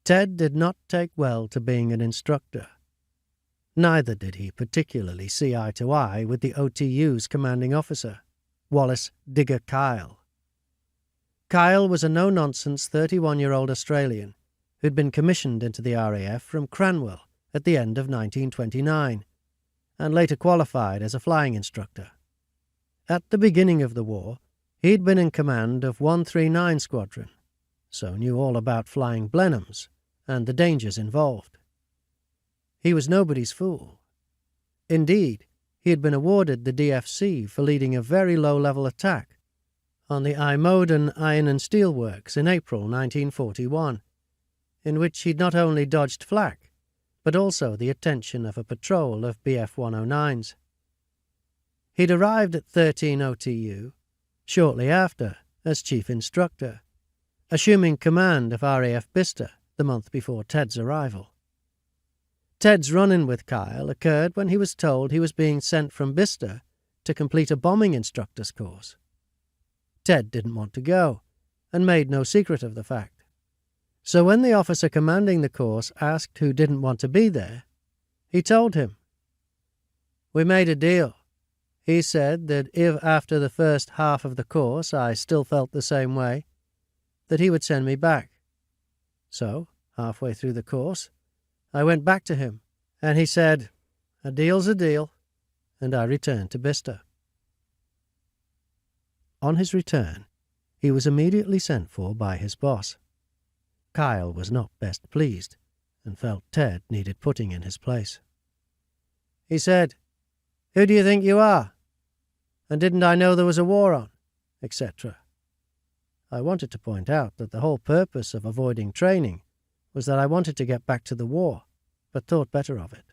Ted did not take well to being an instructor. Neither did he particularly see eye to eye with the OTU's commanding officer, Wallace Digger Kyle. Kyle was a no-nonsense 31-year-old Australian who'd been commissioned into the RAF from Cranwell at the end of 1929, and later qualified as a flying instructor. At the beginning of the war, he'd been in command of 139 Squadron, so knew all about flying Blenheims and the dangers involved. He was nobody's fool. Indeed, he had been awarded the DFC for leading a very low-level attack on the IJmuiden Iron and Steel Works in April 1941, in which he'd not only dodged flak, but also the attention of a patrol of Bf-109s. He'd arrived at 13 OTU shortly after as chief instructor, assuming command of RAF Bicester the month before Ted's arrival. Ted's run-in with Kyle occurred when he was told he was being sent from Bicester to complete a bombing instructor's course. Ted didn't want to go, and made no secret of the fact. So when the officer commanding the course asked who didn't want to be there, he told him. We made a deal. He said that if after the first half of the course I still felt the same way, that he would send me back. So, halfway through the course, I went back to him, and he said, "A deal's a deal," and I returned to Bicester. On his return, he was immediately sent for by his boss. Kyle was not best pleased, and felt Ted needed putting in his place. He said, "Who do you think you are? And didn't I know there was a war on?" etc. I wanted to point out that the whole purpose of avoiding training was that I wanted to get back to the war, but thought better of it.